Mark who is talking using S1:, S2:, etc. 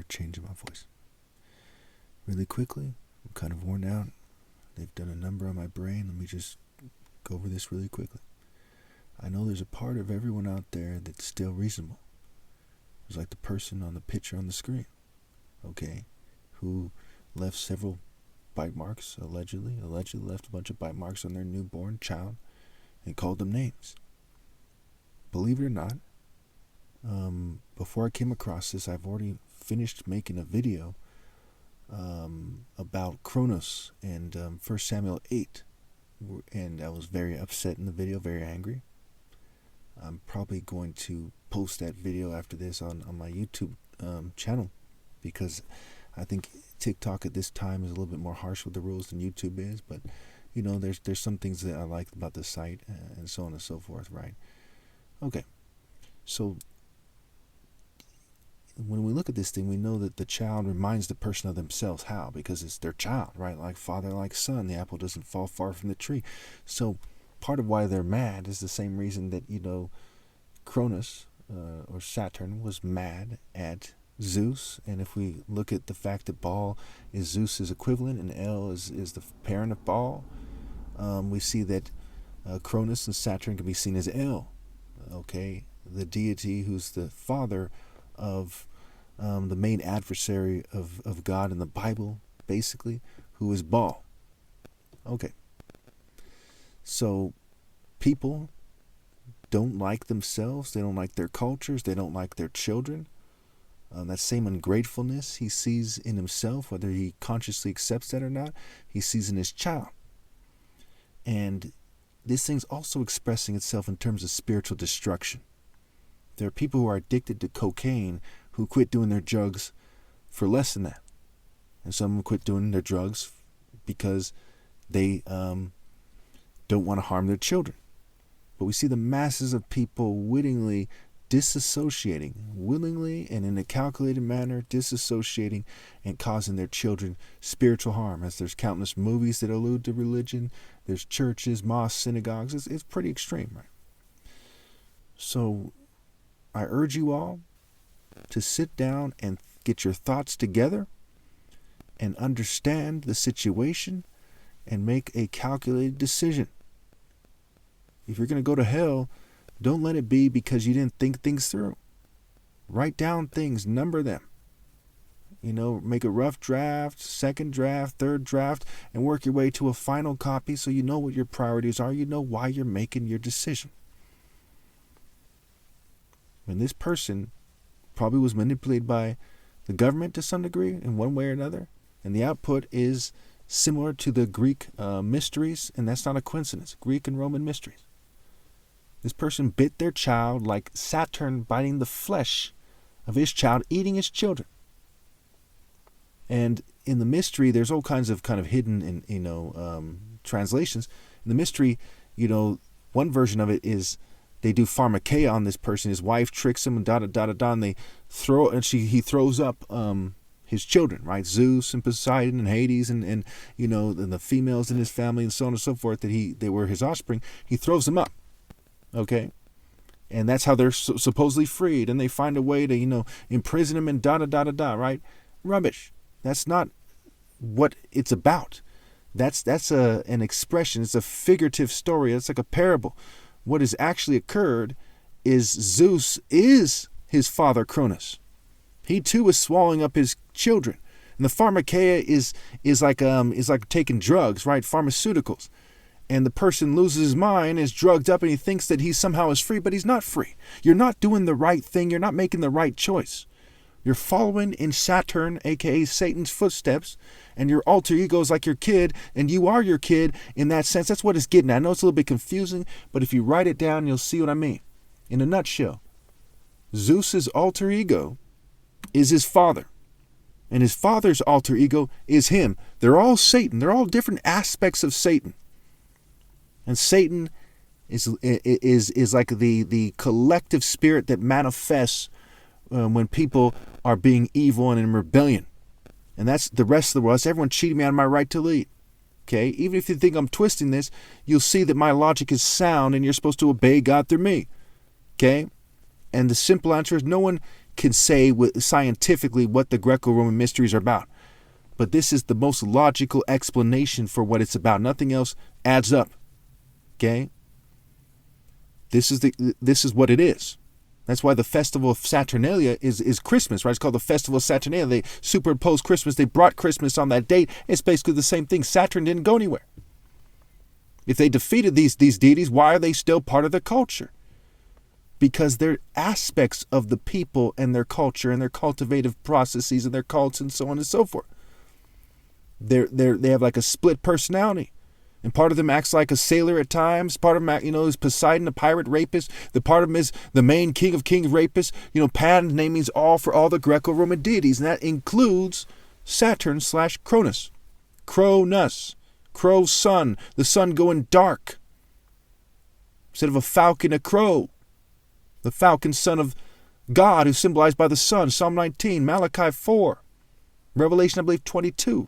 S1: change in my voice. Really quickly, I'm kind of worn out. They've done a number on my brain. Let me just go over this really quickly. I know there's a part of everyone out there that's still reasonable. It's like the person on the picture on the screen, okay, who left several bite marks, allegedly left a bunch of bite marks on their newborn child and called them names. Believe it or not, before I came across this, I've already finished making a video about Cronus and 1 Samuel 8, and I was very upset in the video, very angry. I'm probably going to post that video after this on my YouTube channel, because I think TikTok at this time is a little bit more harsh with the rules than YouTube is, but you know, there's some things that I like about the site and so on and so forth, right? Okay, so when we look at this thing, we know that the child reminds the person of themselves. How? Because it's their child, right? Like father, like son. The apple doesn't fall far from the tree. So part of why they're mad is the same reason that, you know, Cronus or Saturn was mad at Zeus. And if we look at the fact that Baal is Zeus's equivalent and El is the parent of Baal, we see that Cronus and Saturn can be seen as El, okay, the deity who's the father of the main adversary of God in the Bible, basically, who is Baal. Okay. So people don't like themselves, they don't like their cultures, they don't like their children. That same ungratefulness he sees in himself, whether he consciously accepts that or not, he sees in his child. And this thing's also expressing itself in terms of spiritual destruction. There are people who are addicted to cocaine who quit doing their drugs for less than that. And some quit doing their drugs because they don't want to harm their children. But we see the masses of people wittingly disassociating, willingly and in a calculated manner, disassociating and causing their children spiritual harm. As there's countless movies that allude to religion, there's churches, mosques, synagogues. It's pretty extreme, right? So I urge you all to sit down and get your thoughts together and understand the situation and make a calculated decision. If you're going to go to hell, don't let it be because you didn't think things through. Write down things, number them. You know, make a rough draft, second draft, third draft, and work your way to a final copy so you know what your priorities are. You know why you're making your decision. When this person probably was manipulated by the government to some degree in one way or another, and the output is similar to the Greek mysteries, and that's not a coincidence, Greek and Roman mysteries. This person bit their child like Saturn biting the flesh of his child, eating his children. And in the mystery, there's all kinds of kind of hidden, translations. In the mystery, one version of it is they do pharmakeia on this person. His wife tricks him and and they he throws up his children, right? Zeus and Poseidon and Hades and the females in his family and so on and so forth that they were his offspring. He throws them up. Okay, and that's how they're supposedly freed, and they find a way to imprison him and right? Rubbish. That's not what it's about. That's an expression. It's a figurative story. It's like a parable. What has actually occurred is Zeus is his father Cronus. He too is swallowing up his children, and the pharmakeia is like taking drugs, right? Pharmaceuticals. And the person loses his mind, is drugged up, and he thinks that he somehow is free, but he's not free. You're not doing the right thing. You're not making the right choice. You're following in Saturn, aka Satan's footsteps, and your alter ego is like your kid, and you are your kid in that sense. That's what it's getting at. I know it's a little bit confusing, but if you write it down, you'll see what I mean. In a nutshell, Zeus's alter ego is his father, and his father's alter ego is him. They're all Satan. They're all different aspects of Satan. And Satan is like the collective spirit that manifests when people are being evil and in rebellion. And that's the rest of the world. That's everyone cheating me out of my right to lead. Okay? Even if you think I'm twisting this, you'll see that my logic is sound and you're supposed to obey God through me. Okay? And the simple answer is no one can say scientifically what the Greco-Roman mysteries are about. But this is the most logical explanation for what it's about. Nothing else adds up. Okay? This is what it is. That's why the festival of Saturnalia is Christmas, right? It's called the festival of Saturnalia. They superimposed Christmas. They brought Christmas on that date. It's basically the same thing. Saturn didn't go anywhere. If they defeated these deities, why are they still part of the culture? Because they're aspects of the people and their culture and their cultivative processes and their cults and so on and so forth. They have like a split personality. And part of them acts like a sailor at times. Part of them, is Poseidon, a pirate rapist. The part of them is the main king of kings rapist. Patent namings all for all the Greco-Roman deities. And that includes Saturn / Cronus. Cronus. Crow's sun. The sun going dark. Instead of a falcon, a crow. The falcon, son of God, who's symbolized by the sun. Psalm 19, Malachi 4. Revelation, I believe, 22.